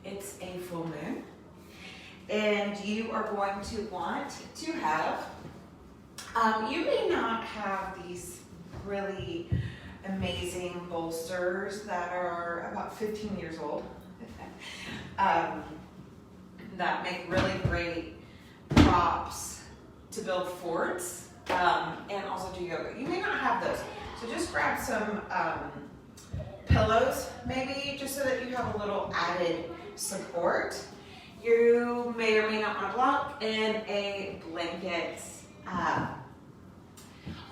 it's a full moon, and you are going to want to have, you may not have these really amazing bolsters that are about 15 years old, that make really great props to build forts, and also do yoga. You may not have those, so just grab some pillows, maybe, just so that you have a little added support. You may or may not want to block in a blanket.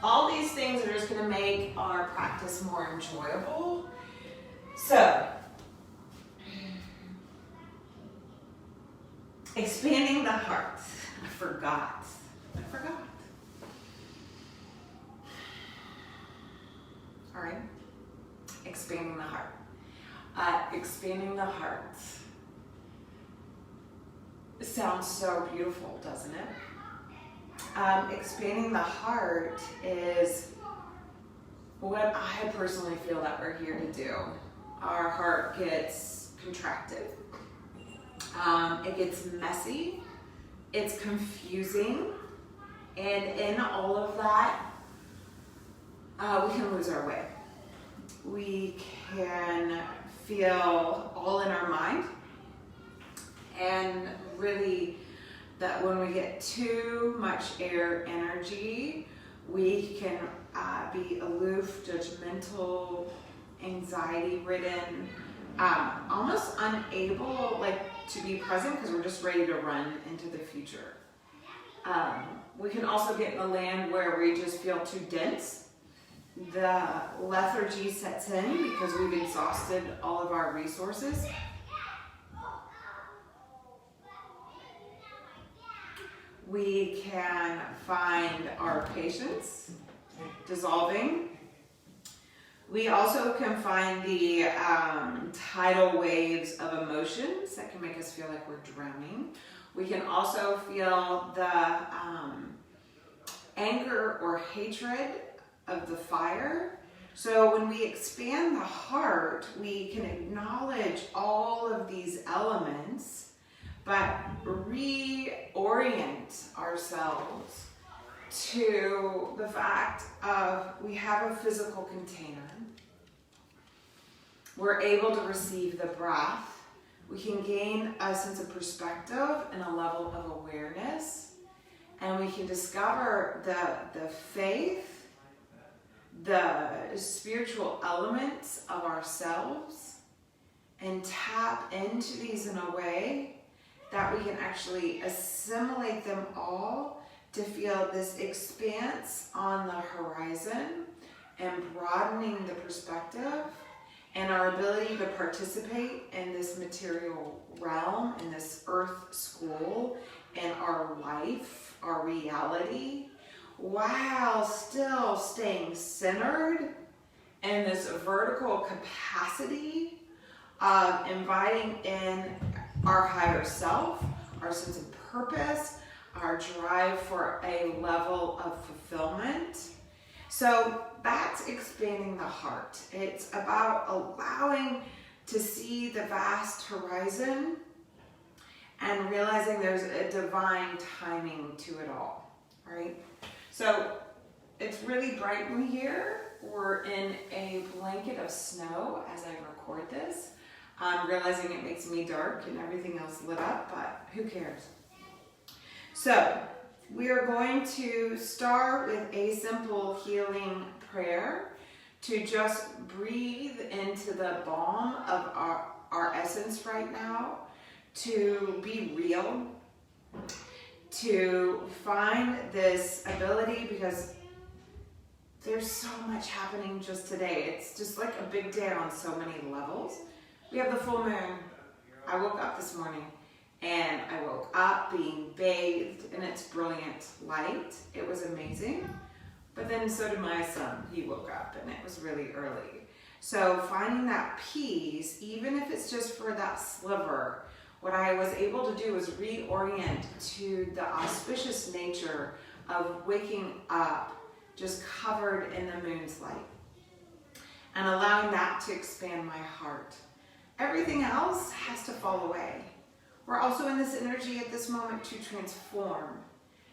All these things are just going to make our practice more enjoyable. So, expanding the heart. I forgot. All right. Expanding the heart. Expanding the heart. It sounds so beautiful, doesn't it? Expanding the heart is what I personally feel that we're here to do. Our heart gets contracted. It gets messy. It's confusing. And in all of that, we can lose our way. We can feel all in our mind. And really, that when we get too much air energy, we can be aloof, judgmental, anxiety-ridden, almost unable to be present because we're just ready to run into the future. We can also get in a land where we just feel too dense. The lethargy sets in because we've exhausted all of our resources. We can find our patience dissolving. We also can find the tidal waves of emotions that can make us feel like we're drowning. We can also feel the anger or hatred of the fire. So when we expand the heart, we can acknowledge all of these elements, but reorient ourselves to the fact of we have a physical container. We're able to receive the breath. We can gain a sense of perspective and a level of awareness. And we can discover the faith, the spiritual elements of ourselves, and tap into these in a way that we can actually assimilate them all to feel this expanse on the horizon and broadening the perspective and our ability to participate in this material realm, in this earth school, in our life, our reality, while still staying centered in this vertical capacity of inviting in our higher self, our sense of purpose, our drive for a level of fulfillment. So that's expanding the heart. It's about allowing to see the vast horizon and realizing there's a divine timing to it all, right? So it's really bright in here. We're in a blanket of snow as I record this. I'm realizing it makes me dark and everything else lit up, but who cares? So we are going to start with a simple healing prayer to just breathe into the balm of our essence right now, to be real, to find this ability, because there's so much happening just today. It's just like a big day on so many levels. We have the full moon. I woke up this morning and I woke up being bathed in its brilliant light. It was amazing. But then so did my son. He woke up and it was really early. So finding that peace, even if it's just for that sliver, what I was able to do was reorient to the auspicious nature of waking up just covered in the moon's light and allowing that to expand my heart. everything else has to fall away. We're also in this energy at this moment to transform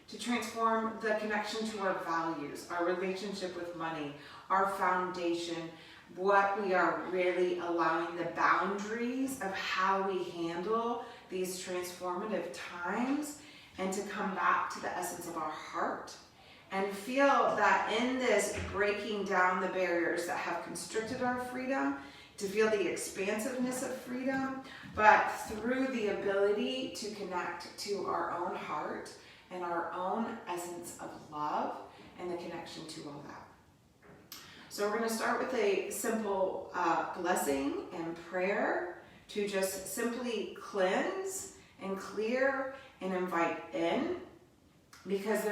the connection to our values, our relationship with money, our foundation, what we are really allowing, the boundaries of how we handle these transformative times, and to come back to the essence of our heart and feel that in this breaking down the barriers that have constricted our freedom, to feel the expansiveness of freedom, but through the ability to connect to our own heart and our own essence of love and the connection to all that. So we're going to start with a simple blessing and prayer to just simply cleanse and clear and invite in, because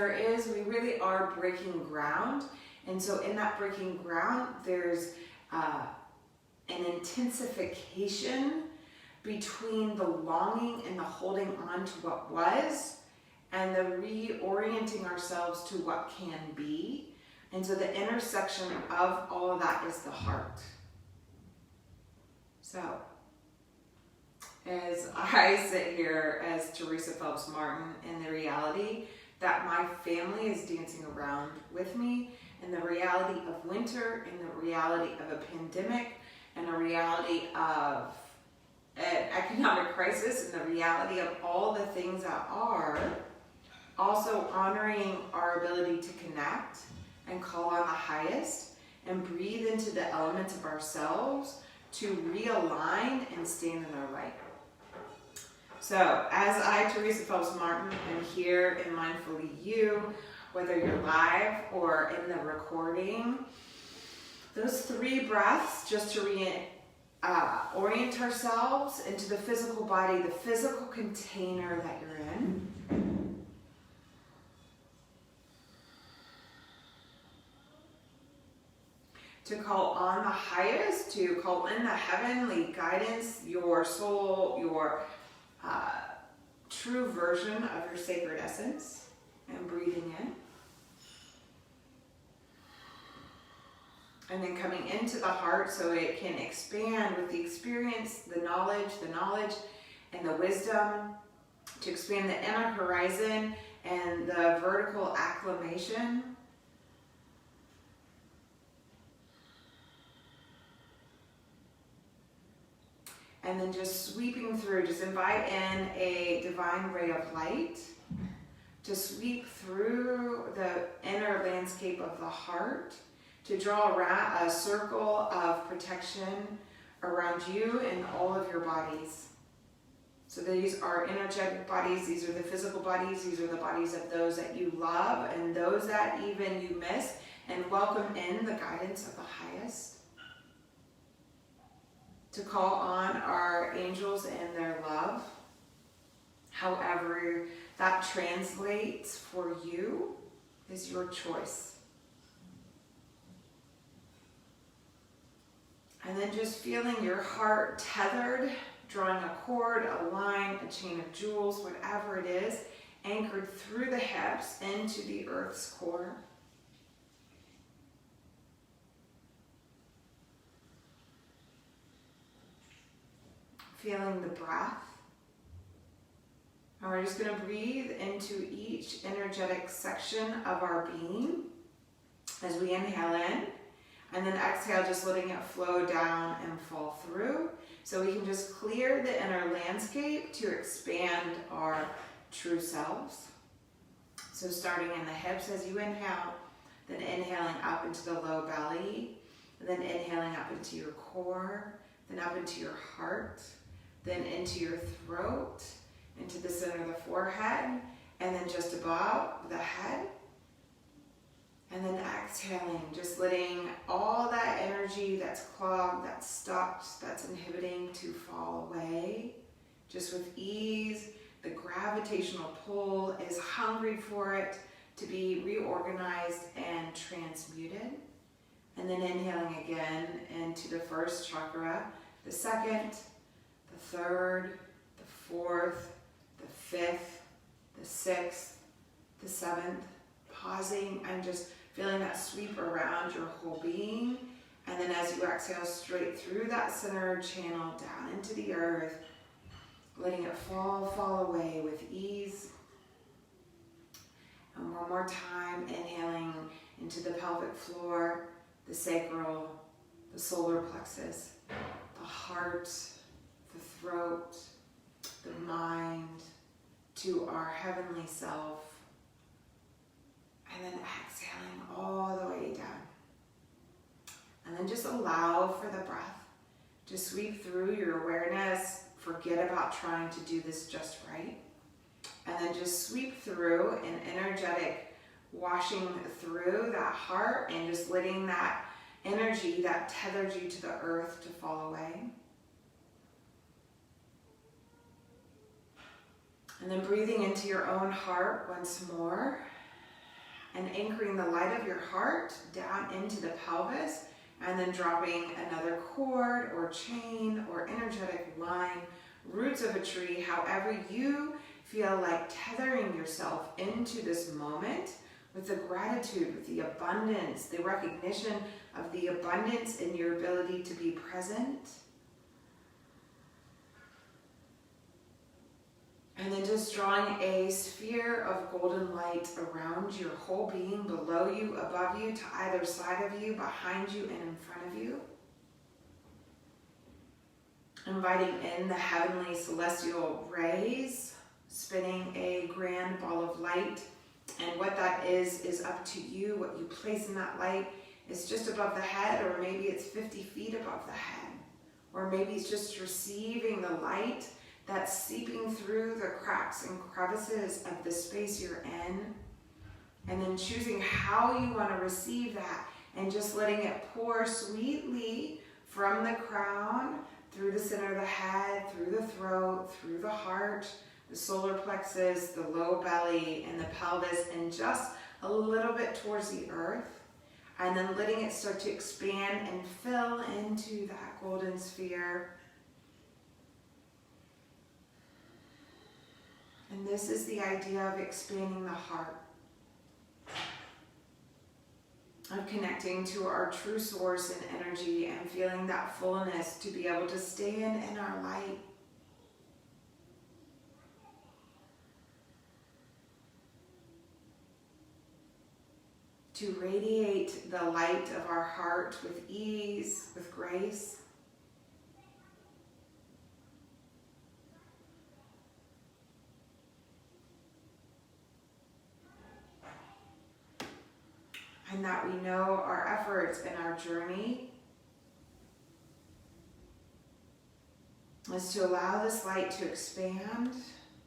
we really are breaking ground. And so in that breaking ground, there's an intensification between the longing and the holding on to what was, and the reorienting ourselves to what can be. And so the intersection of all of that is the heart. So, as I sit here as Teresa Phelps Martin in the reality that my family is dancing around with me, in the reality of winter, in the reality of a pandemic, and the reality of an economic crisis, and the reality of all the things that are, also honoring our ability to connect and call on the highest and breathe into the elements of ourselves to realign and stand in our light. So as I, Teresa Phelps Martin, am here in Mindfully You, whether you're live or in the recording, those 3 breaths just to orient ourselves into the physical body, the physical container that you're in. To call on the highest, to call in the heavenly guidance, your soul, your true version of your sacred essence, and breathing in. And then coming into the heart so it can expand with the experience, the knowledge, and the wisdom, to expand the inner horizon and the vertical acclamation. And then just sweeping through, just invite in a divine ray of light to sweep through the inner landscape of the heart, to draw around a circle of protection around you and all of your bodies. So these are energetic bodies, these are the physical bodies, these are the bodies of those that you love and those that even you miss, and welcome in the guidance of the highest. To call on our angels and their love, however that translates for you is your choice. And then just feeling your heart tethered, drawing a cord, a line, a chain of jewels, whatever it is, anchored through the hips into the earth's core. Feeling the breath. And we're just going to breathe into each energetic section of our being as we inhale in, and then exhale, just letting it flow down and fall through. So we can just clear the inner landscape to expand our true selves. So starting in the hips as you inhale, then inhaling up into the low belly, and then inhaling up into your core, then up into your heart, then into your throat, into the center of the forehead, and then just above the head. And then exhaling, just letting all that energy that's clogged, that's stuck, that's inhibiting to fall away. Just with ease, the gravitational pull is hungry for it to be reorganized and transmuted. And then inhaling again into the first chakra, the second, the third, the fourth, the fifth, the sixth, the seventh, pausing and just feeling that sweep around your whole being, And then as you exhale, straight through that center channel down into the earth, letting it fall away with ease. And one more time, inhaling into the pelvic floor, the sacral, the solar plexus, the heart, the throat, the mind, to our heavenly self. And then exhaling all the way down. And then just allow for the breath to sweep through your awareness. Forget about trying to do this just right. And then just sweep through an energetic washing through that heart and just letting that energy that tethered you to the earth to fall away. And then breathing into your own heart once more and anchoring the light of your heart down into the pelvis, and then dropping another cord or chain or energetic line, roots of a tree, however you feel like tethering yourself into this moment with the gratitude, with the abundance, the recognition of the abundance in your ability to be present. And then just drawing a sphere of golden light around your whole being, below you, above you, to either side of you, behind you, and in front of you. Inviting in the heavenly celestial rays, spinning a grand ball of light. And what that is up to you. What you place in that light is just above the head, or maybe it's 50 feet above the head. Or maybe it's just receiving the light that's seeping through the cracks and crevices of the space you're in, and then choosing how you want to receive that, and just letting it pour sweetly from the crown, through the center of the head, through the throat, through the heart, the solar plexus, the low belly, and the pelvis, and just a little bit towards the earth, and then letting it start to expand and fill into that golden sphere. And this is the idea of expanding the heart, of connecting to our true source and energy and feeling that fullness to be able to stand in our light. To radiate the light of our heart with ease, with grace. And that we know our efforts and our journey is to allow this light to expand,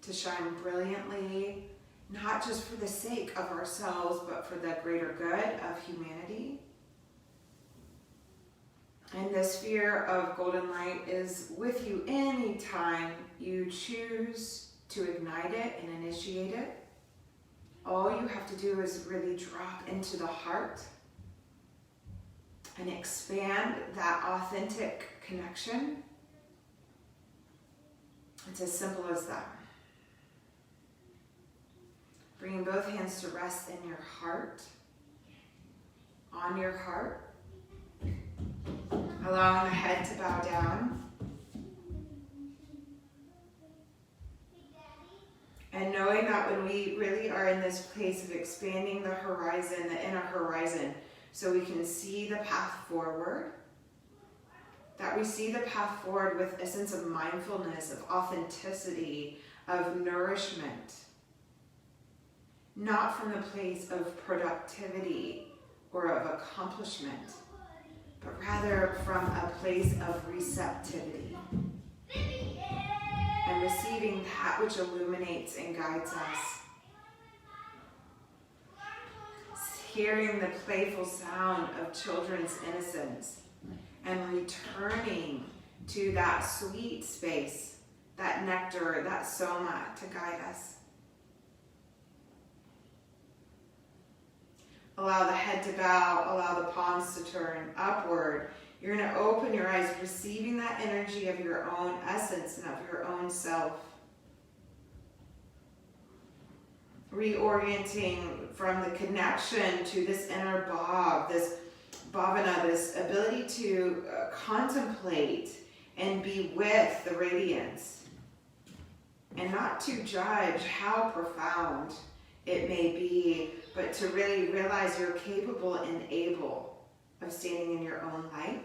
to shine brilliantly, not just for the sake of ourselves, but for the greater good of humanity. And this sphere of golden light is with you anytime you choose to ignite it and initiate it. All you have to do is really drop into the heart and expand that authentic connection. It's as simple as that. Bringing both hands to rest in your heart, on your heart. Allowing the head to bow down. And knowing that when we really are in this place of expanding the horizon, the inner horizon, so we can see the path forward, that we see the path forward with a sense of mindfulness, of authenticity, of nourishment, not from the place of productivity or of accomplishment, but rather from a place of receptivity. And receiving that which illuminates and guides us. Hearing the playful sound of children's innocence and returning to that sweet space, that nectar, that soma to guide us. Allow the head to bow, allow the palms to turn upward. You're going to open your eyes, receiving that energy of your own essence and of your own self. Reorienting from the connection to this inner Bob, this bhavana, this ability to contemplate and be with the radiance and not to judge how profound it may be, but to really realize you're capable and able of standing in your own light.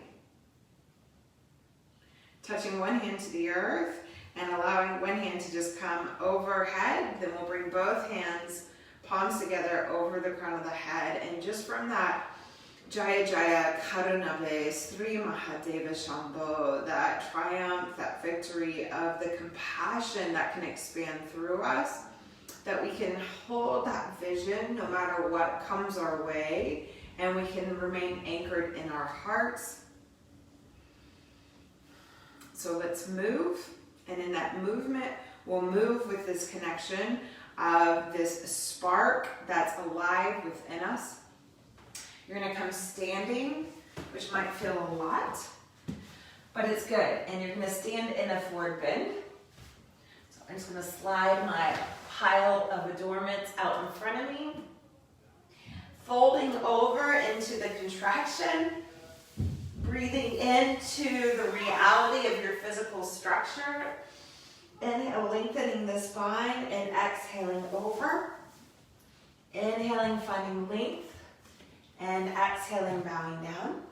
Touching one hand to the earth and allowing one hand to just come overhead. Then we'll bring both hands, palms together over the crown of the head. And just from that Jaya Jaya Karunave Sri Mahadeva Shambho, that triumph, that victory of the compassion that can expand through us, that we can hold that vision no matter what comes our way, and we can remain anchored in our hearts. So let's move, and in that movement, we'll move with this connection of this spark that's alive within us. You're gonna come standing, which might feel a lot, but it's good. And you're gonna stand in a forward bend. So I'm just gonna slide my pile of adornments out in front of me, folding over into the contraction, breathing into the reality of your physical structure. Inhale, lengthening the spine, and exhaling over. Inhaling, finding length, and exhaling, bowing down.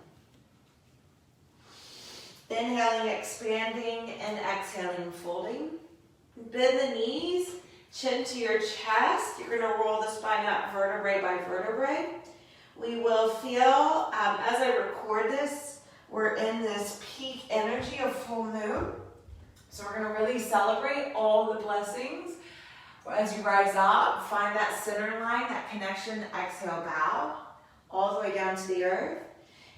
Inhaling, expanding, and exhaling, folding. Bend the knees, chin to your chest. You're gonna roll the spine up vertebrae by vertebrae. We will feel, as I record this, we're in this peak energy of full moon. So we're gonna really celebrate all the blessings. As you rise up, find that center line, that connection, exhale, bow, all the way down to the earth.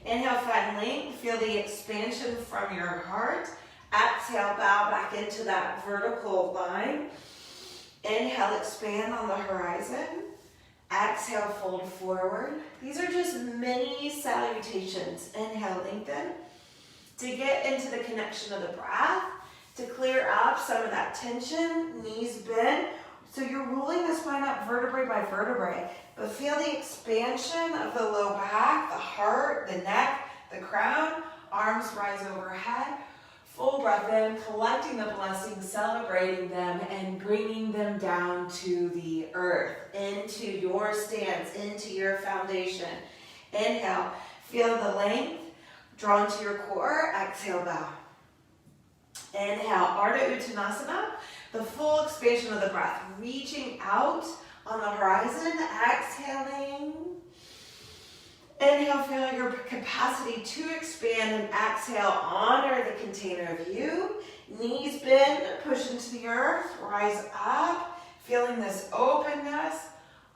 Inhale, find length, feel the expansion from your heart. Exhale, bow back into that vertical line. Inhale, expand on the horizon. Exhale, fold forward. These are just mini salutations. Inhale, lengthen. To get into the connection of the breath, to clear up some of that tension, knees bend. So you're rolling the spine up vertebrae by vertebrae, but feel the expansion of the low back, the heart, the neck, the crown, arms rise overhead. Full breath in, collecting the blessings, celebrating them, and bringing them down to the earth, into your stance, into your foundation. Inhale, feel the length, drawn to your core. Exhale, bow. Inhale, Ardha Uttanasana, the full expansion of the breath, reaching out on the horizon, exhaling. Inhale, feel your capacity to expand, and exhale, honor the container of you. Knees bend, push into the earth, rise up, feeling this openness.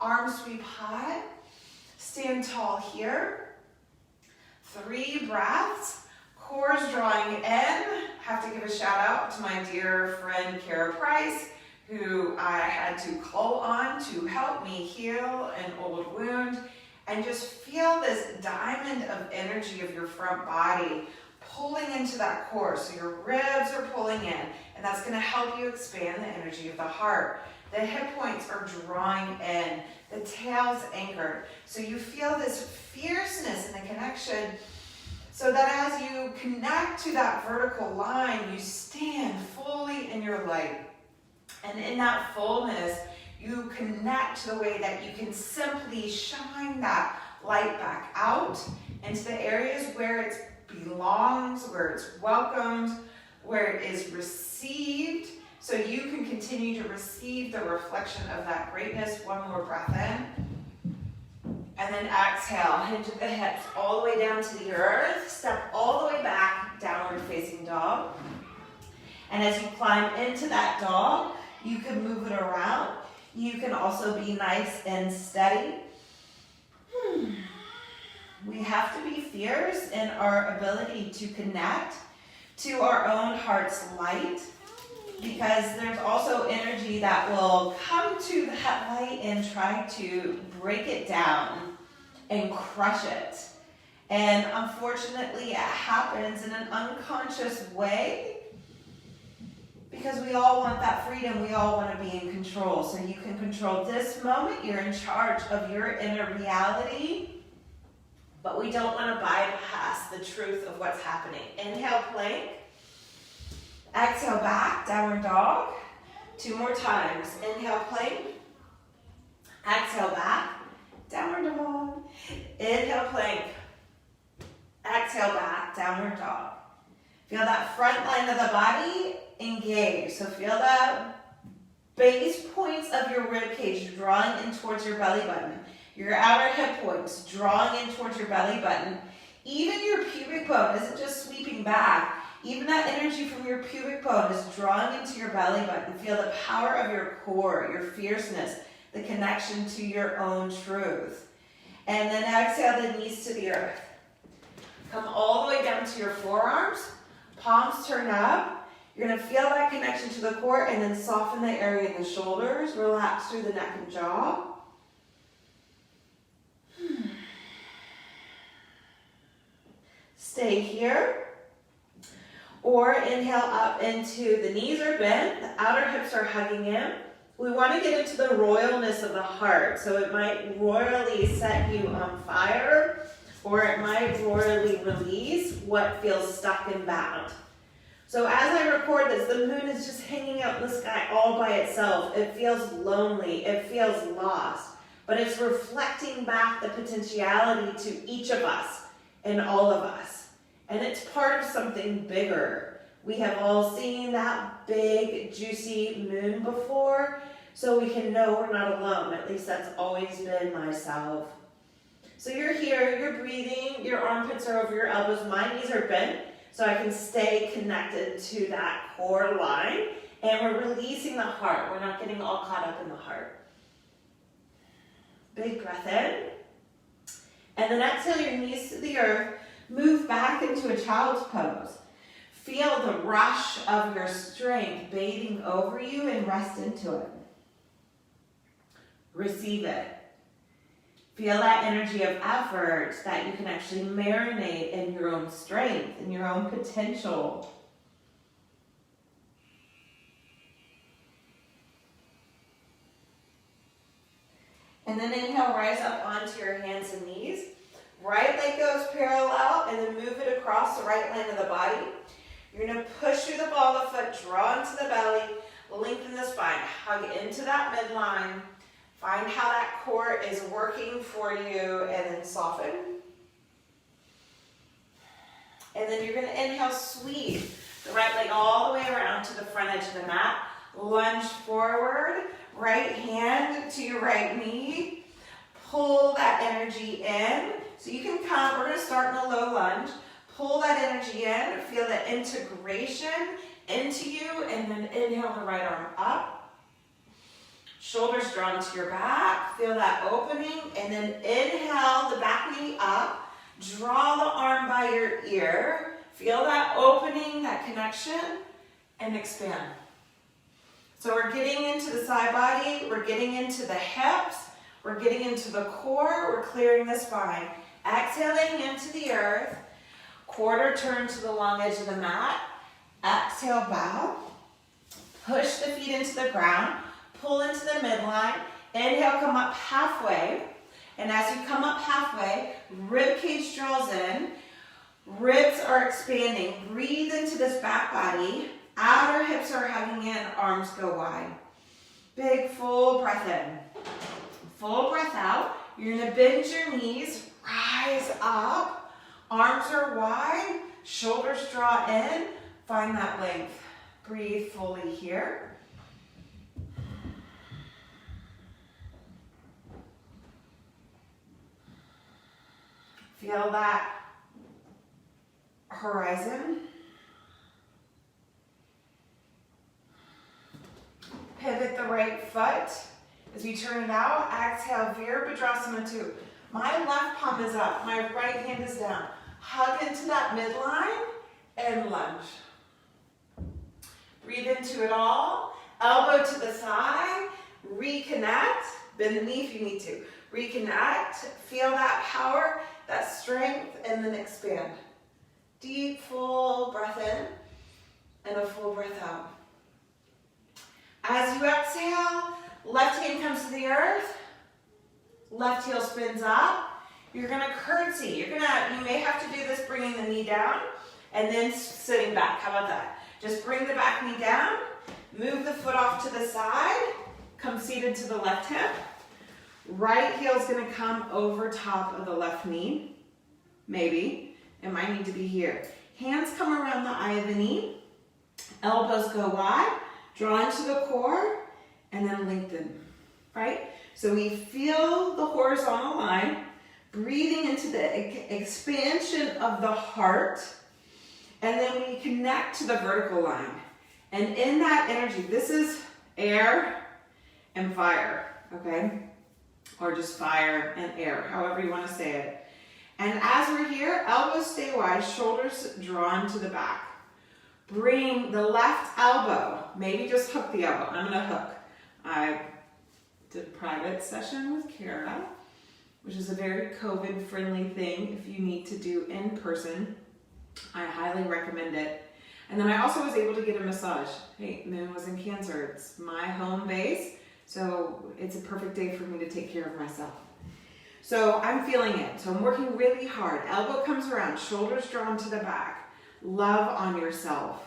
Arms sweep high, stand tall here. 3 breaths, core's drawing in. Have to give a shout out to my dear friend, Kara Price, who I had to call on to help me heal an old wound. And just feel this diamond of energy of your front body pulling into that core. So your ribs are pulling in, and that's going to help you expand the energy of the heart. The hip points are drawing in, the tail's anchored. So you feel this fierceness in the connection, so that as you connect to that vertical line, you stand fully in your light. And in that fullness, you connect to the way that you can simply shine that light back out into the areas where it belongs, where it's welcomed, where it is received, so you can continue to receive the reflection of that greatness. One more breath in. And then exhale, hinge at the hips all the way down to the earth. Step all the way back, downward facing dog. And as you climb into that dog, you can move it around. You can also be nice and steady. We have to be fierce in our ability to connect to our own heart's light, because there's also energy that will come to that light and try to break it down and crush it. And unfortunately, it happens in an unconscious way, because we all want that freedom, we all want to be in control. So you can control this moment, you're in charge of your inner reality. but we don't want to bypass the truth of what's happening. Inhale, plank. Exhale, back, downward dog. 2 more times. Inhale, plank. Exhale, back, downward dog. Inhale, plank. Exhale, back, downward dog. Feel that front line of the body engage. So feel the base points of your rib cage drawing in towards your belly button. Your outer hip points drawing in towards your belly button. Even your pubic bone isn't just sweeping back. Even that energy from your pubic bone is drawing into your belly button. Feel the power of your core, your fierceness, the connection to your own truth. And then exhale the knees to the earth. Come all the way down to your forearms. Palms turn up. You're going to feel that connection to the core and then soften the area in the shoulders. Relax through the neck and jaw. Stay here. Or inhale up into the knees are bent. The outer hips are hugging in. We want to get into the royalness of the heart. So it might royally set you on fire, or it might royally release what feels stuck and bound. So as I record this, the moon is just hanging out in the sky all by itself. It feels lonely. It feels lost. But it's reflecting back the potentiality to each of us and all of us. And it's part of something bigger. We have all seen that big, juicy moon before, so we can know we're not alone. At least that's always been myself. So you're here, you're breathing, your armpits are over your elbows, my knees are bent, so I can stay connected to that core line, and we're releasing the heart. We're not getting all caught up in the heart. Big breath in, and then exhale your knees to the earth, move back into a child's pose. Feel the rush of your strength bathing over you and rest into it. Receive it. Feel that energy of effort that you can actually marinate in your own strength, in your own potential. And then inhale, rise up onto your hands and knees. Right leg goes parallel, and then move it across the right line of the body. You're going to push through the ball of the foot, draw into the belly, lengthen the spine, hug into that midline. Find how that core is working for you, and then soften. And then you're going to inhale, sweep the right leg all the way around to the front edge of the mat. Lunge forward, right hand to your right knee. Pull that energy in. So you can come, we're going to start in a low lunge. Pull that energy in, feel the integration into you, and then inhale the right arm up. Shoulders drawn to your back, feel that opening, and then inhale the back knee up. Draw the arm by your ear. Feel that opening, that connection, and expand. So we're getting into the side body, we're getting into the hips, we're getting into the core, we're clearing the spine. Exhaling into the earth, quarter turn to the long edge of the mat. Exhale, bow. Push the feet into the ground, pull into the midline. Inhale, come up halfway. And as you come up halfway, rib cage draws in. Ribs are expanding. Breathe into this back body. Outer hips are hugging in, arms go wide. Big full breath in. Full breath out. You're going to bend your knees, rise up. Arms are wide, shoulders draw in. Find that length. Breathe fully here. Feel that horizon. Pivot the right foot. As we turn it out, exhale, Virabhadrasana 2. My left palm is up, my right hand is down. Hug into that midline and lunge. Breathe into it all. Elbow to the side. Reconnect. Bend the knee if you need to. Reconnect. Feel that power, that strength, and then expand. Deep, full breath in and a full breath out. As you exhale, left hand comes to the earth. Left heel spins up. You're gonna curtsy. You may have to do this bringing the knee down and then sitting back. How about that? Just bring the back knee down, move the foot off to the side, come seated to the left hip. Right heel's gonna come over top of the left knee. Maybe. It might need to be here. Hands come around the eye of the knee. Elbows go wide. Draw into the core and then lengthen. Right? So we feel the horizontal line, breathing into the expansion of the heart, and then we connect to the vertical line. And in that energy, this is air and fire, okay? Or just fire and air, however you want to say it. And as we're here, elbows stay wide, shoulders drawn to the back. Bring the left elbow, maybe just hook the elbow. I'm gonna hook. I did a private session with Kara, which is a very COVID-friendly thing if you need to do in person. I highly recommend it. And then I also was able to get a massage. Hey, Moon was in Cancer. It's my home base, so it's a perfect day for me to take care of myself. So I'm feeling it. So I'm working really hard. Elbow comes around, shoulders drawn to the back. Love on yourself.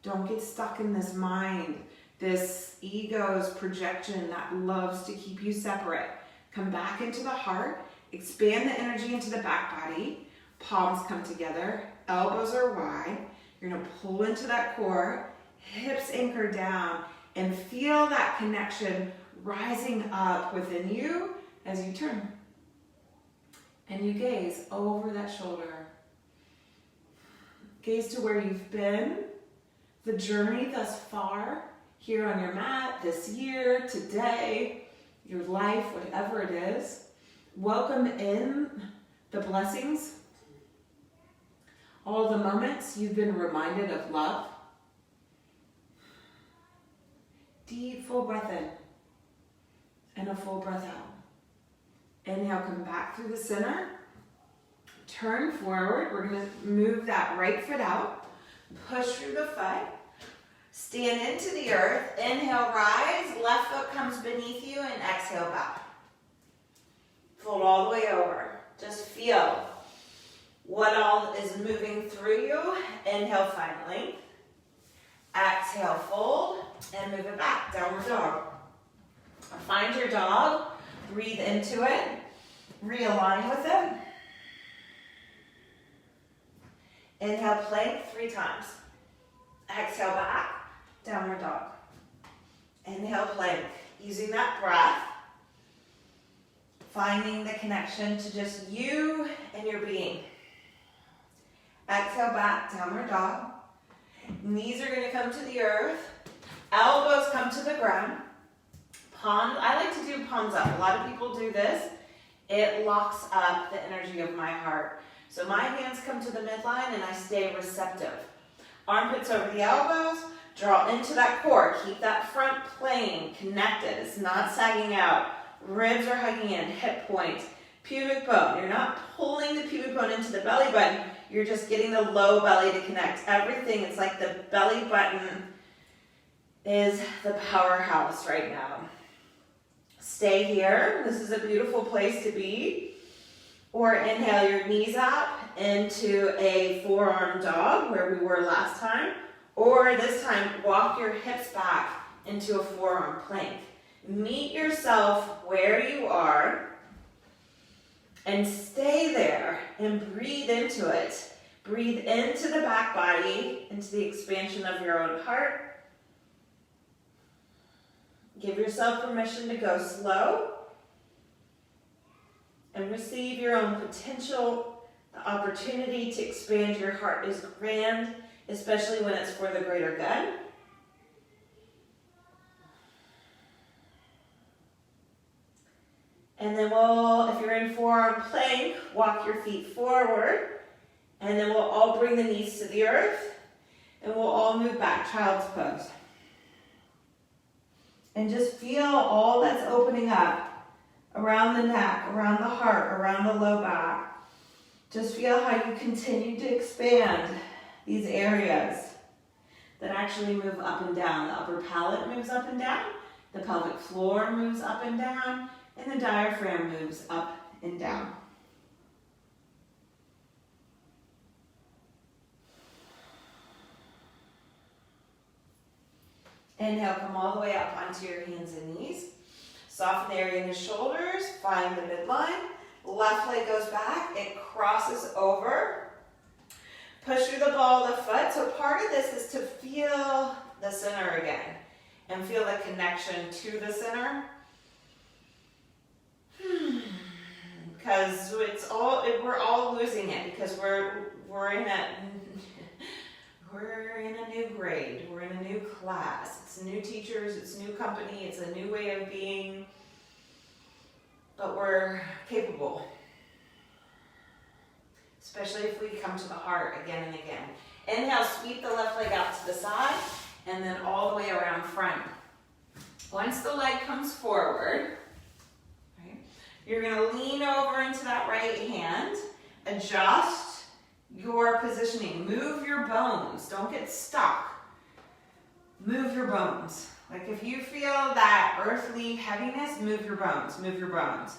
Don't get stuck in this mind, this ego's projection that loves to keep you separate. Come back into the heart, expand the energy into the back body. Palms come together, elbows are wide. You're gonna pull into that core, hips anchor down, and feel that connection rising up within you as you turn. And you gaze over that shoulder. Gaze to where you've been, the journey thus far, here on your mat, this year, today, your life, whatever it is. Welcome in the blessings, all the moments you've been reminded of love. Deep, full breath in and a full breath out. Inhale, come back through the center. Turn forward. We're going to move that right foot out. Push through the foot. Stand into the earth. Inhale, rise. Left foot comes beneath you and exhale, bow. Fold all the way over. Just feel what all is moving through you. Inhale, finally. Exhale, fold, and move it back. Downward dog. Find your dog. Breathe into it. Realign with it. Inhale, plank 3 times. Exhale, back. Downward dog. Inhale, plank. Using that breath. Finding the connection to just you and your being. Exhale, back. Downward dog. Knees are going to come to the earth. Elbows come to the ground. Palms, I like to do palms up. A lot of people do this. It locks up the energy of my heart. So my hands come to the midline and I stay receptive. Armpits over the elbows. Draw into that core. Keep that front plane connected. It's not sagging out. Ribs are hugging in. Hip point. Pubic bone. You're not pulling the pubic bone into the belly button. You're just getting the low belly to connect. Everything, it's like the belly button is the powerhouse right now. Stay here. This is a beautiful place to be. Or inhale your knees up into a forearm dog where we were last time. Or this time, walk your hips back into a forearm plank. Meet yourself where you are and stay there and breathe into it. Breathe into the back body, into the expansion of your own heart. Give yourself permission to go slow and receive your own potential. The opportunity to expand your heart is grand, especially when it's for the greater good. And then if you're in forearm plank, walk your feet forward. And then we'll all bring the knees to the earth. And we'll all move back, child's pose. And just feel all that's opening up around the neck, around the heart, around the low back. Just feel how you continue to expand these areas that actually move up and down. The upper palate moves up and down. The pelvic floor moves up and down. And the diaphragm moves up and down. Inhale, come all the way up onto your hands and knees. Soften the area in the shoulders, find the midline. Left leg goes back, it crosses over. Push through the ball of the foot. So part of this is to feel the center again and feel the connection to the center. Because we're all losing it because we're in a new grade, we're in a new class, it's new teachers, it's new company, it's a new way of being, but we're capable. Especially if we come to the heart again and again. Inhale, sweep the left leg out to the side, and then all the way around front. Once the leg comes forward, right, you're gonna lean over into that right hand, adjust your positioning, move your bones, don't get stuck. Move your bones. Like if you feel that earthly heaviness, move your bones, move your bones.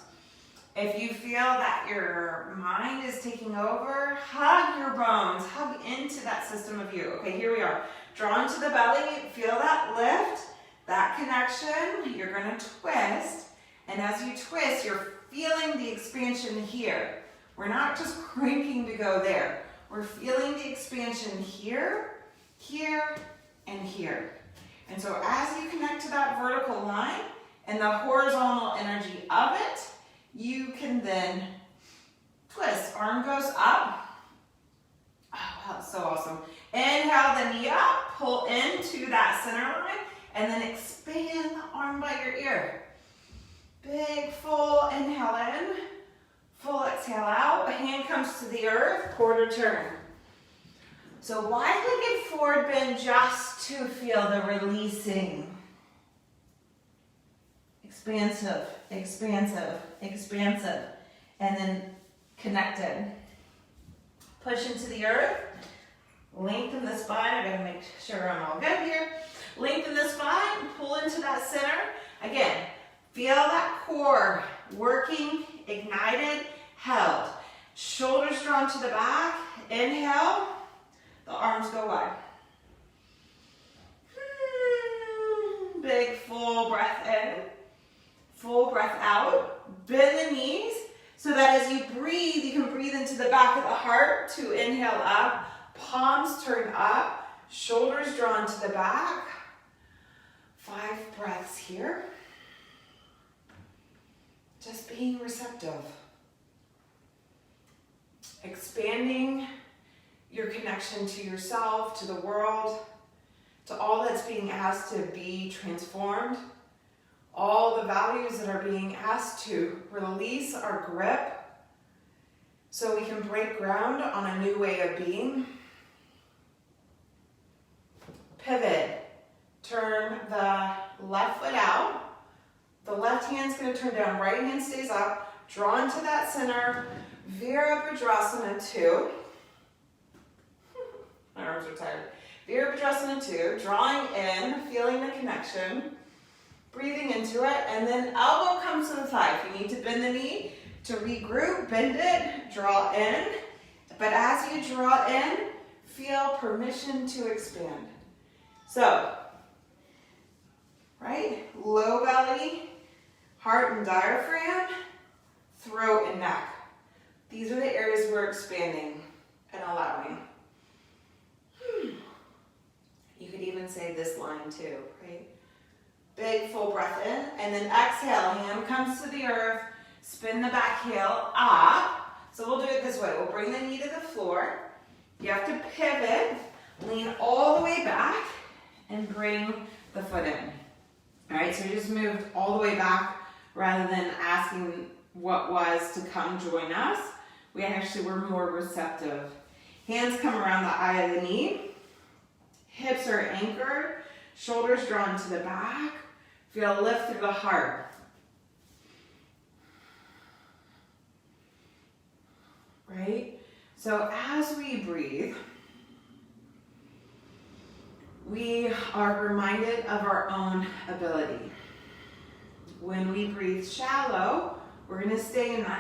If you feel that your mind is taking over, hug your bones, hug into that system of you. Okay, here we are. Draw into the belly, feel that lift, that connection. You're gonna twist, and as you twist, you're feeling the expansion here. We're not just cranking to go there. We're feeling the expansion here, here, and here. And so as you connect to that vertical line and the horizontal energy of it, you can then twist. Arm goes up. Oh, that's so awesome. Inhale the knee up, pull into that center line, and then expand the arm by your ear. Big full inhale in, full exhale out. A hand comes to the earth, quarter turn. So wide-legged forward bend just to feel the releasing. Expansive, expansive, expansive, and then connected. Push into the earth, lengthen the spine. I gotta make sure I'm all good here. Lengthen the spine, pull into that center. Again, feel that core working, ignited, held. Shoulders drawn to the back. Inhale, the arms go wide. Big full breath in. Full breath out, bend the knees so that as you breathe, you can breathe into the back of the heart to inhale up, palms turn up, shoulders drawn to the back. 5 breaths here. Just being receptive. Expanding your connection to yourself, to the world, to all that's being asked to be transformed. All the values that are being asked to release our grip so we can break ground on a new way of being. Pivot. Turn the left foot out. The left hand's going to turn down, right hand stays up. Draw into that center. Virabhadrasana 2. My arms are tired. Virabhadrasana 2. Drawing in, feeling the connection. Breathing into it, and then elbow comes to the thigh. If you need to bend the knee to regroup, bend it, draw in. But as you draw in, feel permission to expand. So, right? Low belly, heart and diaphragm, throat and neck. These are the areas we're expanding and allowing. You could even say this line too, right? Big full breath in, and then exhale, hand comes to the earth, spin the back heel up. So we'll do it this way. We'll bring the knee to the floor. You have to pivot, lean all the way back, and bring the foot in. All right, so you just moved all the way back rather than asking what was to come join us. We actually were more receptive. Hands come around the eye of the knee. Hips are anchored, shoulders drawn to the back. Feel a lift through the heart. Right? So as we breathe, we are reminded of our own ability. When we breathe shallow, we're going to stay in the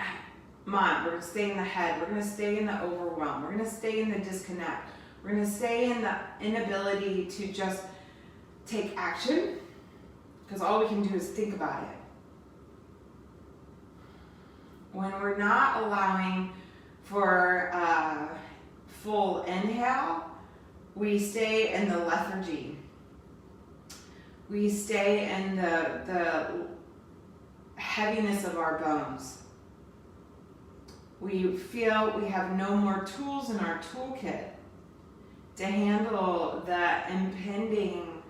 mind, we're going to stay in the head, we're going to stay in the overwhelm, we're going to stay in the disconnect, we're going to stay in the inability to just take action, because all we can do is think about it. When we're not allowing for full inhale, we stay in the lethargy. We stay in the heaviness of our bones. We feel we have no more tools in our toolkit to handle the impending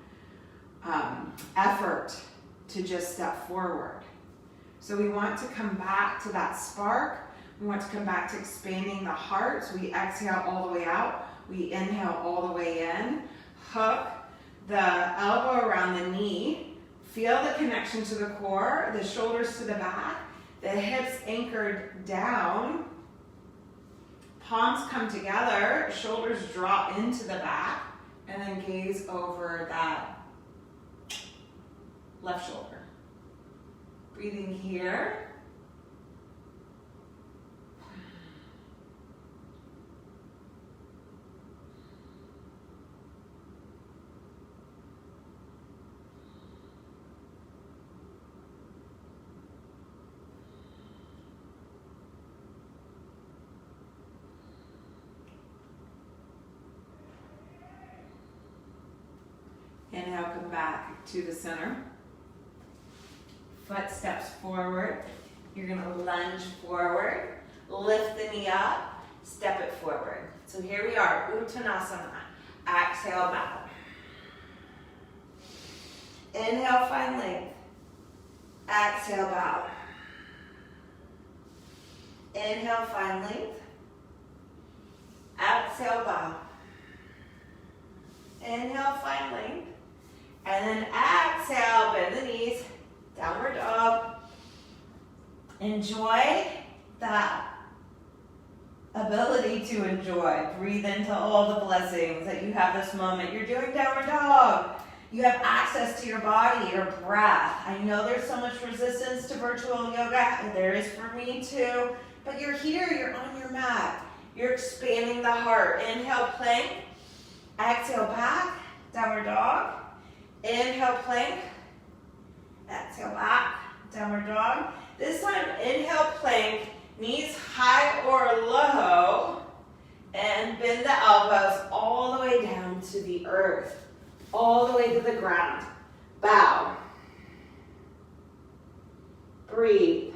effort to just step forward. So we want to come back to that spark. We want to come back to expanding the heart. So we exhale all the way out. We inhale all the way in. Hook the elbow around the knee. Feel the connection to the core, the shoulders to the back, the hips anchored down. Palms come together, shoulders drop into the back, and then gaze over that left shoulder. Breathing here. Inhale, come back to the center. Foot steps forward. You're going to lunge forward. Lift the knee up. Step it forward. So here we are, Uttanasana. Exhale, bow. Inhale, find length. Exhale, bow. Inhale, find length. Exhale, bow. Inhale, find length. And then exhale, bend the knees. Downward dog. Enjoy that ability to enjoy. Breathe into all the blessings that you have this moment. You're doing downward dog. You have access to your body, your breath. I know there's so much resistance to virtual yoga, and there is for me too. But you're here, you're on your mat. You're expanding the heart. Inhale, plank. Exhale, back. Downward dog. Inhale, plank. Exhale, back. Downward dog. This time, inhale, plank. Knees high or low. And bend the elbows all the way down to the earth. All the way to the ground. Bow. Breathe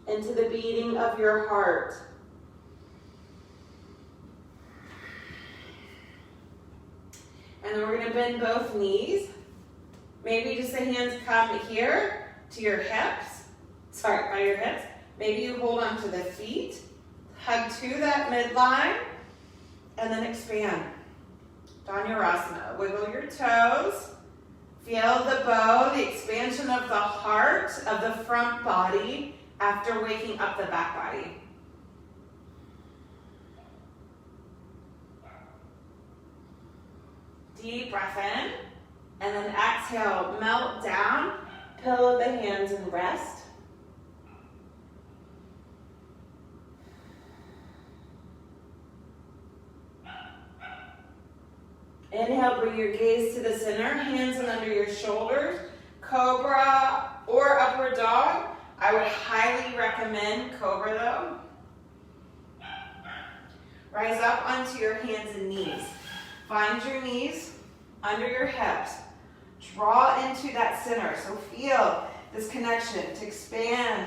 into the beating of your heart. And then we're going to bend both knees. Maybe just the hands come here to your hips. Sorry, by your hips. Maybe you hold on to the feet. Hug to that midline. And then expand. Dhanurasana. Wiggle your toes. Feel the bow, the expansion of the heart, of the front body after waking up the back body. Deep breath in, and then exhale, melt down, pillow the hands and rest. Inhale, bring your gaze to the center, hands in under your shoulders, cobra or upward dog. I would highly recommend cobra though. Rise up onto your hands and knees. Find your knees under your hips. Draw into that center. So feel this connection to expand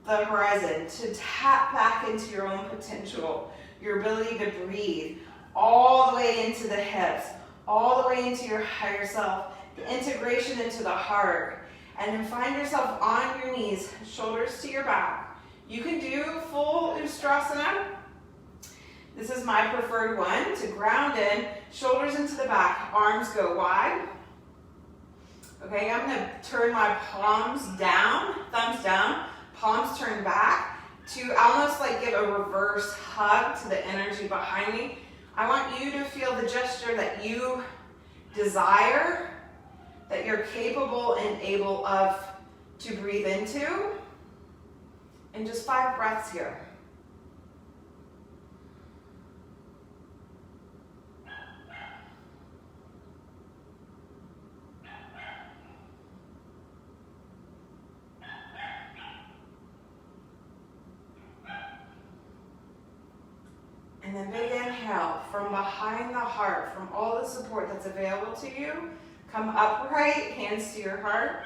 the horizon, to tap back into your own potential, your ability to breathe, all the way into the hips, all the way into your higher self, the integration into the heart. And then find yourself on your knees, shoulders to your back. You can do full Ustrasana. This is my preferred one, to ground in, shoulders into the back, arms go wide. Okay, I'm gonna turn my palms down, thumbs down, palms turn back to almost like give a reverse hug to the energy behind me. I want you to feel the gesture that you desire, that you're capable and able of to breathe into. And just 5 breaths here. And then big inhale from behind the heart, from all the support that's available to you. Come upright, hands to your heart.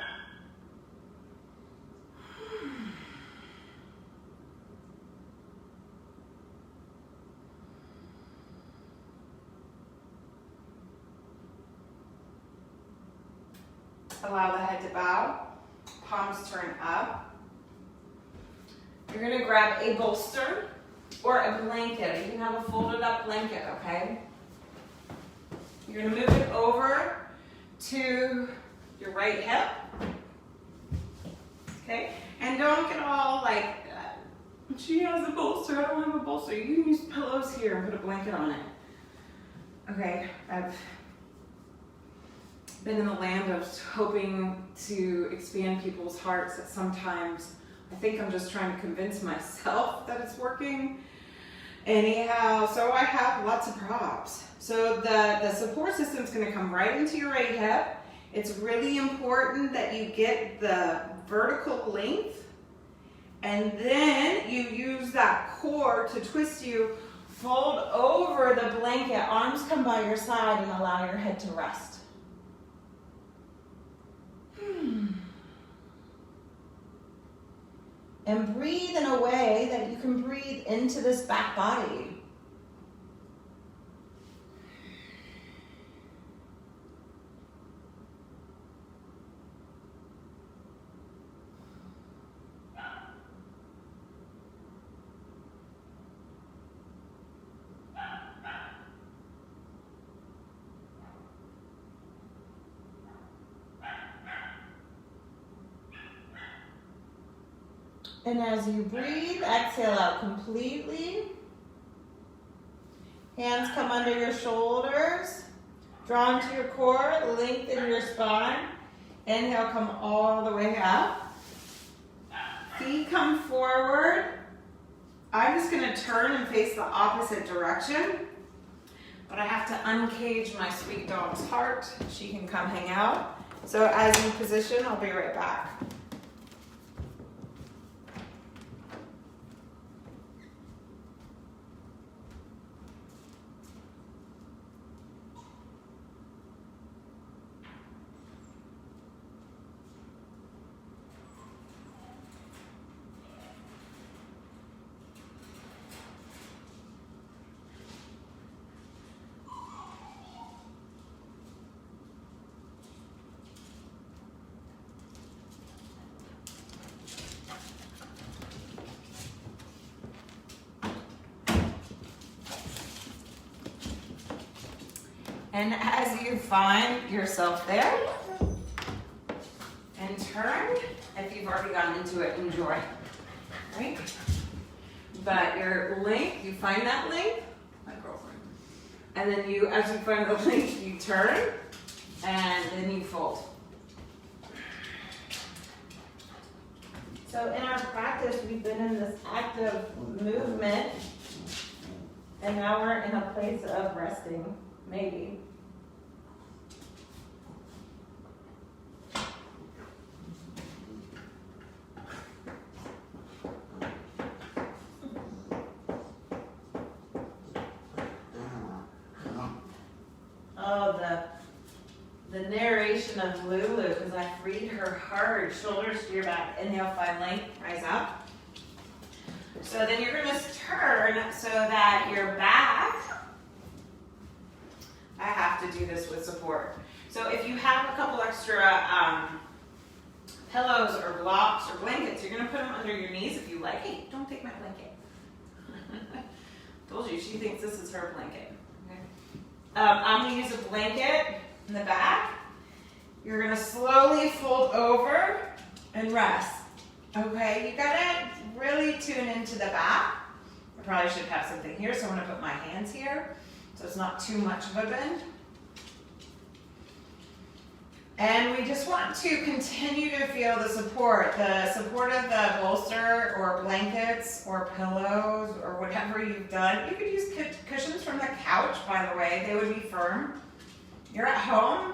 Allow the head to bow, palms turn up. You're gonna grab a bolster or a blanket. You can have a folded up blanket, okay? You're gonna move it over to your right hip, okay? And don't get all like, she has a bolster, I don't have a bolster. You can use pillows here and put a blanket on it. Okay, I've been in the land of hoping to expand people's hearts that sometimes I think I'm just trying to convince myself that it's working. Anyhow, so I have lots of props. So the support system is going to come right into your right hip. It's really important that you get the vertical length, and then you use that core to twist you. Fold over the blanket, arms come by your side, and allow your head to rest. And breathe in a way that you can breathe into this back body. And as you breathe, exhale out completely. Hands come under your shoulders. Draw into your core, lengthen your spine. Inhale, come all the way up. Feet come forward. I'm just going to turn and face the opposite direction. But I have to uncage my sweet dog's heart. She can come hang out. So as you position, I'll be right back. And as you find yourself there, and turn, if you've already gotten into it, enjoy, right? But your length, you find that length, my girlfriend, and then you, as you find the length, you turn, and then you fold. So in our practice, we've been in this active movement, and now we're in a place of resting, maybe. Oh, the narration of Lulu, because I freed her hard. Shoulders to your back. Inhale, find length, rise up. So then you're going to turn so that your back, I have to do this with support. So if you have a couple extra pillows or blocks or blankets, you're going to put them under your knees if you like. Hey, don't take my blanket. Told you, she thinks this is her blanket. Okay. I'm going to use a blanket in the back. You're going to slowly fold over and rest. Okay, you got to really tune into the back. I probably should have something here, so I'm going to put my hands here so it's not too much of a bend. And we just want to continue to feel the support of the bolster or blankets or pillows or whatever you've done. You could use cushions from the couch, by the way. They would be firm. You're at home.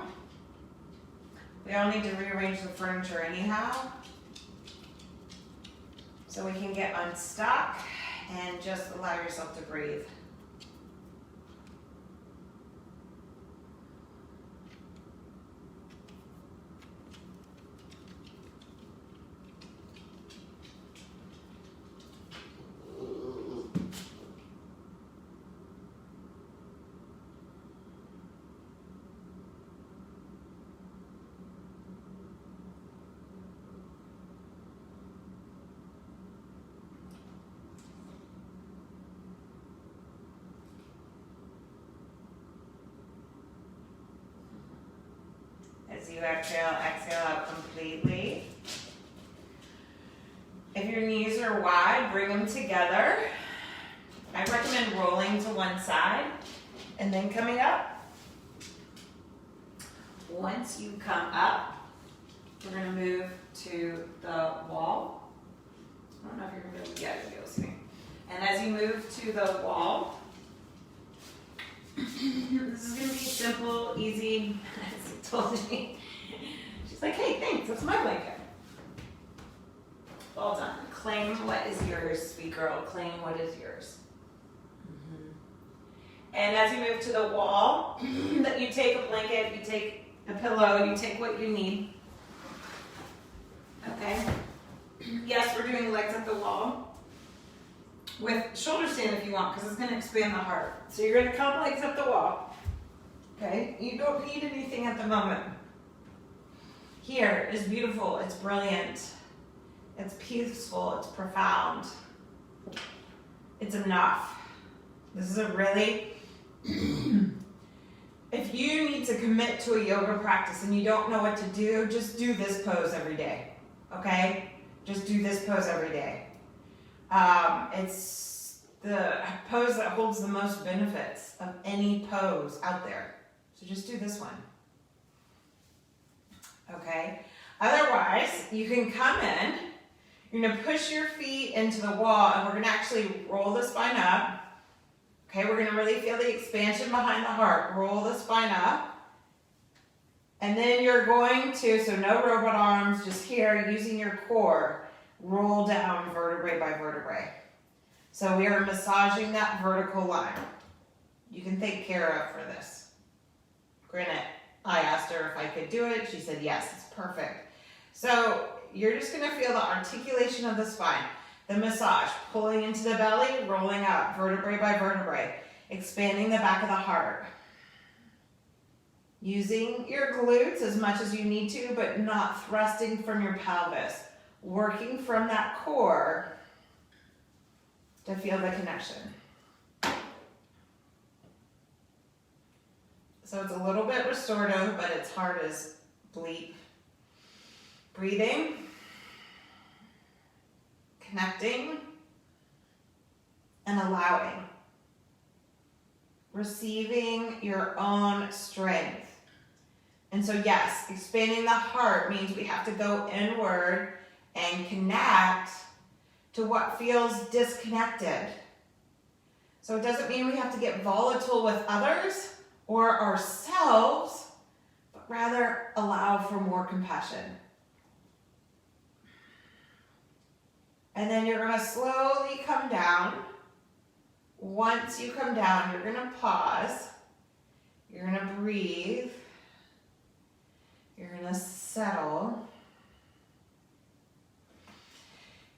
We all need to rearrange the furniture anyhow, so we can get unstuck and just allow yourself to breathe. you exhale, exhale out completely. If your knees are wide, bring them together. I recommend rolling to one side and then coming up. Once you come up, we're going to move to the wall. I don't know if you're going to be able to get it, you'll see me. And as you move to the wall, this is going to be simple, easy, as he told me. She's like, hey, thanks, that's my blanket. Well done. Claim what is yours, sweet girl. Claim what is yours. And as you move to the wall, that you take a blanket, you take a pillow, you take what you need. Okay? Yes, we're doing legs at the wall. With shoulder stand if you want, because it's going to expand the heart. So you're going to come legs up the wall. Okay? You don't need anything at the moment. Here is beautiful. It's brilliant. It's peaceful. It's profound. It's enough. This is a really... If you need to commit to a yoga practice and you don't know what to do, just do this pose every day. Okay? Just do this pose every day. It's the pose that holds the most benefits of any pose out there. So just do this one. Okay? Otherwise, you can come in, you're going to push your feet into the wall, and we're going to actually roll the spine up. Okay, we're going to really feel the expansion behind the heart. Roll the spine up. And then you're going to, so no robot arms, just here, using your core, roll down vertebrae by vertebrae. So we are massaging that vertical line. You can take care of for this. Granted, I asked her if I could do it. She said yes, it's perfect. So you're just going to feel the articulation of the spine. The massage, pulling into the belly, rolling up, vertebrae by vertebrae, expanding the back of the heart. Using your glutes as much as you need to, but not thrusting from your pelvis. Working from that core to feel the connection. So it's a little bit restorative, but its heart is bleep. Breathing. Connecting and allowing. Receiving your own strength. And so yes, expanding the heart means we have to go inward and connect to what feels disconnected. So it doesn't mean we have to get volatile with others or ourselves, but rather allow for more compassion. And then you're going to slowly come down. Once you come down, you're going to pause. You're going to breathe. You're going to settle.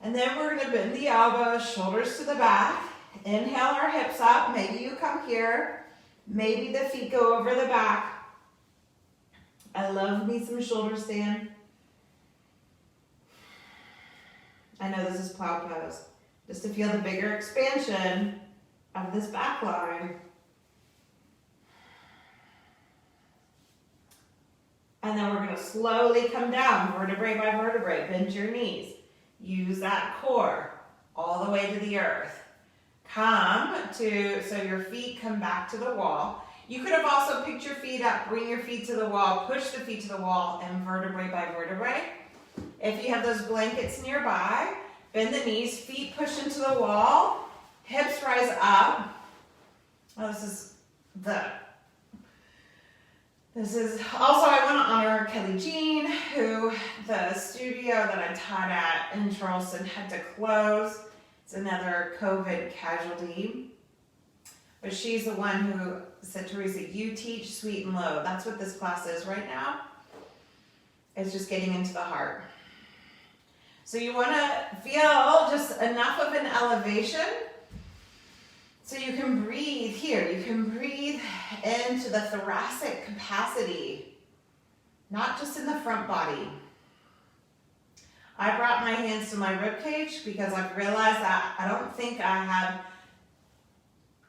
And then we're going to bend the elbows, shoulders to the back. Inhale our hips up. Maybe you come here. Maybe the feet go over the back. I love me some shoulder stand. I know this is plow pose. Just to feel the bigger expansion of this back line. And then we're going to slowly come down, vertebrae by vertebrae. Bend your knees. Use that core all the way to the earth. Come to, so your feet come back to the wall. You could have also picked your feet up, bring your feet to the wall, push the feet to the wall, and vertebrae by vertebrae. If you have those blankets nearby, bend the knees, feet push into the wall, hips rise up. Oh, this is also, I want to honor Kelly Jean, who the studio that I taught at in Charleston had to close. It's another COVID casualty. But she's the one who said, Teresa, you teach sweet and low. That's what this class is right now. It's just getting into the heart. So you want to feel just enough of an elevation so you can breathe here. You can breathe into the thoracic capacity, not just in the front body. I brought my hands to my ribcage because I've realized that I don't think I have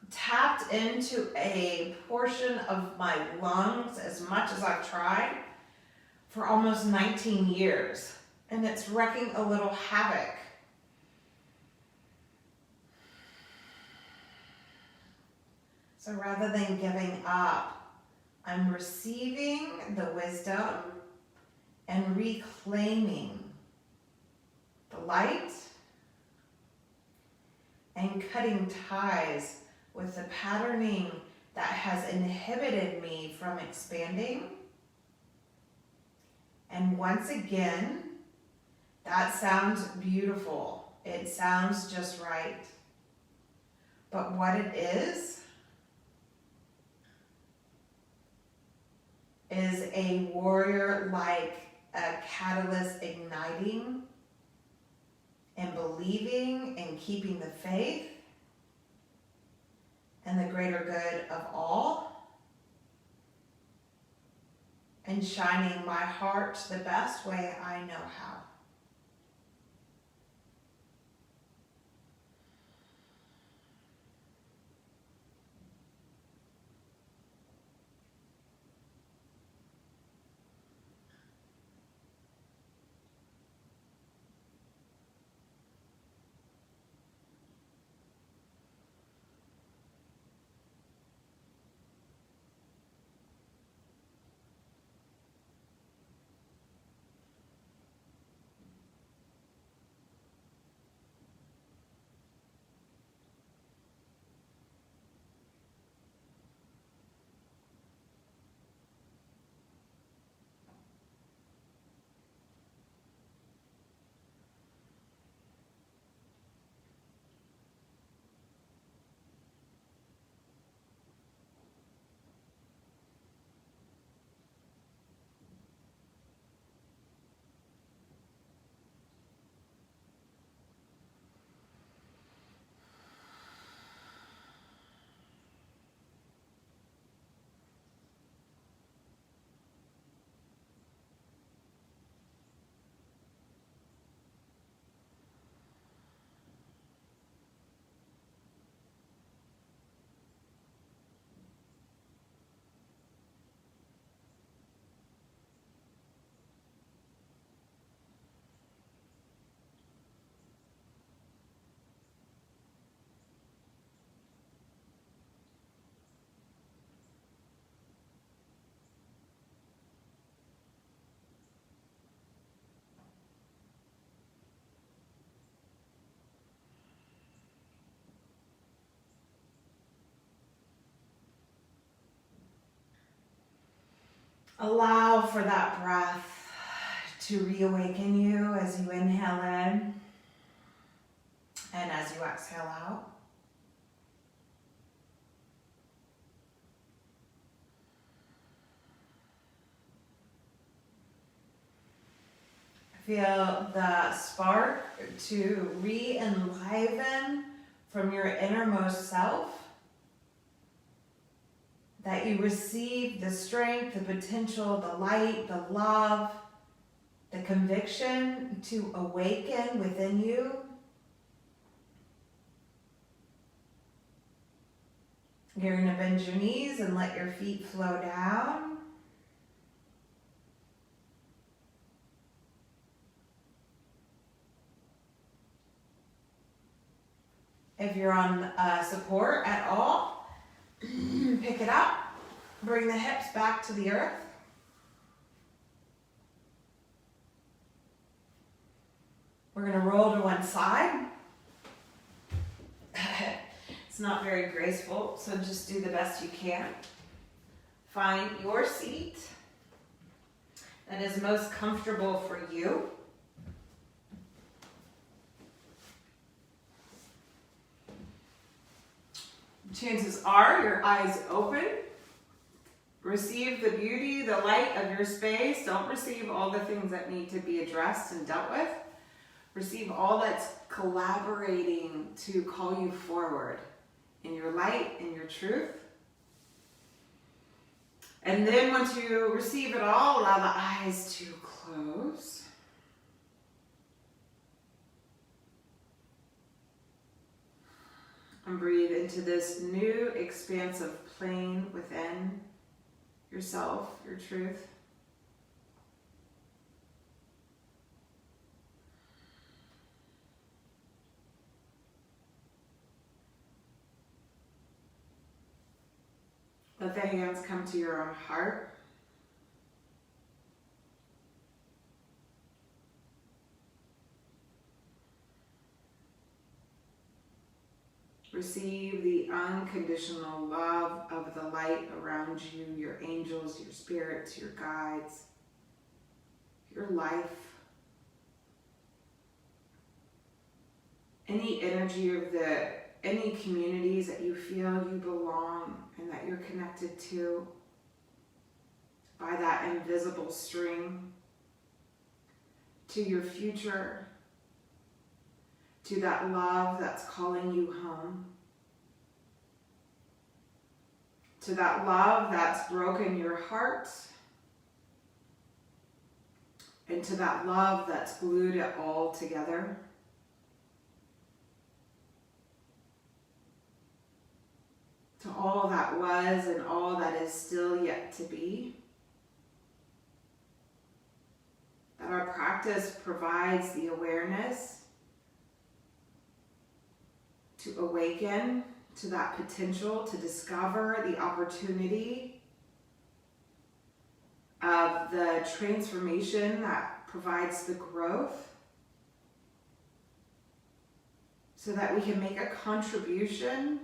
tapped into a portion of my lungs as much as I've tried. for almost 19 years, and it's wreaking a little havoc. So rather than giving up, I'm receiving the wisdom and reclaiming the light and cutting ties with the patterning that has inhibited me from expanding. And once again, that sounds beautiful. It sounds just right. But what it is a warrior, like a catalyst igniting and believing and keeping the faith and the greater good of all, and shining my heart the best way I know how. Allow for that breath to reawaken you as you inhale in and as you exhale out. Feel the spark to re-enliven from your innermost self, that you receive the strength, the potential, the light, the love, the conviction to awaken within you. You're going to bend your knees and let your feet flow down. If you're on support at all, pick it up. Bring the hips back to the earth. We're going to roll to one side. It's not very graceful, so just do the best you can. Find your seat that is most comfortable for you. Chances are your eyes open. Receive the beauty, the light of your space. Don't receive all the things that need to be addressed and dealt with. Receive all that's collaborating to call you forward in your light, in your truth. And then once you receive it all, allow the eyes to close. And breathe into this new expansive plane within yourself, your truth. the hands come to your own heart. Receive the unconditional love of the light around you, your angels, your spirits, your guides, your life. Any energy of any communities that you feel you belong and that you're connected to by that invisible string, to your future, to that love that's calling you home, to that love that's broken your heart, and to that love that's glued it all together. To all that was and all that is still yet to be. That our practice provides the awareness to awaken to that potential, to discover the opportunity of the transformation that provides the growth, so that we can make a contribution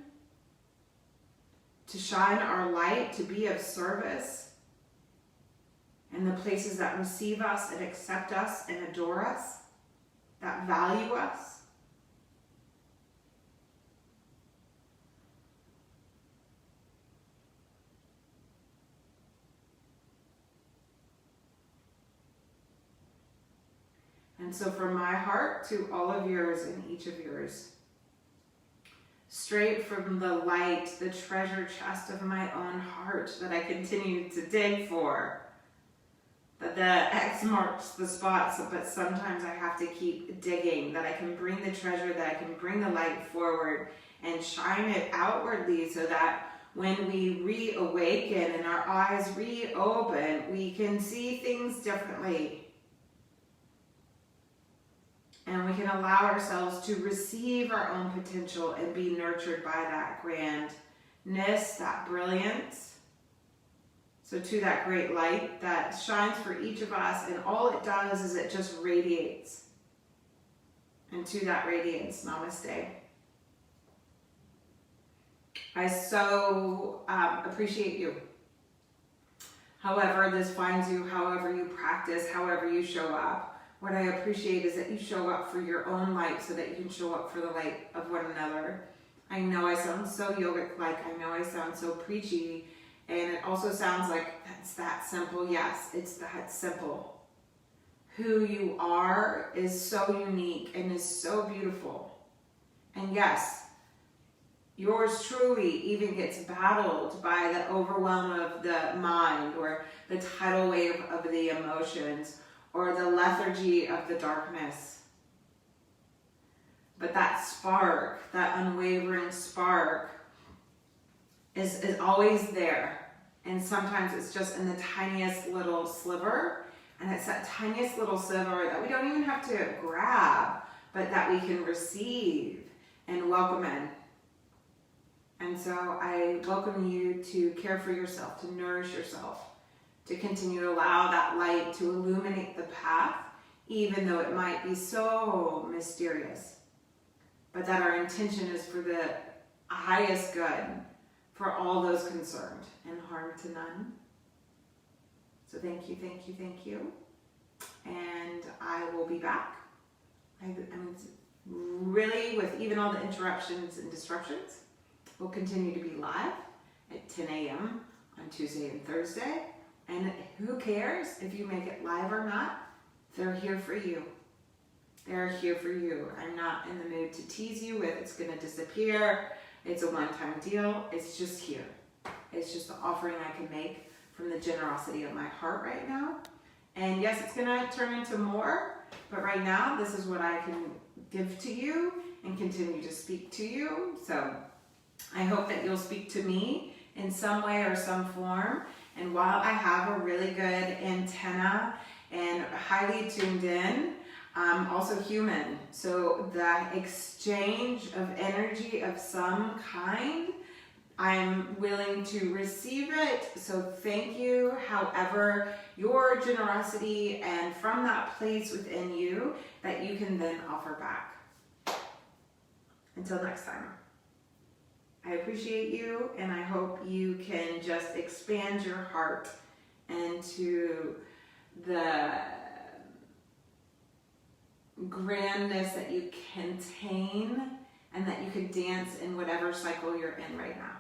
to shine our light, to be of service in the places that receive us and accept us and adore us, that value us. And so from my heart to all of yours and each of yours, straight from the light, the treasure chest of my own heart that I continue to dig for, that the X marks the spots, but sometimes I have to keep digging, that I can bring the treasure, that I can bring the light forward and shine it outwardly, so that when we reawaken and our eyes reopen, we can see things differently. And we can allow ourselves to receive our own potential and be nurtured by that grandness, that brilliance. So to that great light that shines for each of us, and all it does is it just radiates. And to that radiance, namaste. I so appreciate you. However this finds you, however you practice, however you show up. What I appreciate is that you show up for your own light so that you can show up for the light of one another. I know I sound so yogic-like. I know I sound so preachy. And it also sounds like it's that simple. Yes, it's that simple. Who you are is so unique and is so beautiful. And yes, yours truly even gets battled by the overwhelm of the mind, or the tidal wave of the emotions, or the lethargy of the darkness. But that spark, that unwavering spark, is always there. And sometimes it's just in the tiniest little sliver. And it's that tiniest little sliver that we don't even have to grab, but that we can receive and welcome in. And so I welcome you to care for yourself, to nourish yourself, to continue to allow that light to illuminate the path, even though it might be so mysterious. But that our intention is for the highest good for all those concerned, and harm to none. So thank you, thank you, thank you. And I will be back. I mean, really, with even all the interruptions and disruptions, we'll continue to be live at 10 a.m. on Tuesday and Thursday. And who cares if you make it live or not? They're here for you. They're here for you. I'm not in the mood to tease you with it's going to disappear. It's a one-time deal. It's just here. It's just the offering I can make from the generosity of my heart right now. And yes, it's going to turn into more. But right now, this is what I can give to you and continue to speak to you. So I hope that you'll speak to me in some way or some form. And while I have a really good antenna and highly tuned in, I'm also human. So that exchange of energy of some kind I'm willing to receive it, so thank you. However, your generosity and from that place within you that you can then offer back. Until next time. I appreciate you, and I hope you can just expand your heart into the grandness that you contain, and that you can dance in whatever cycle you're in right now.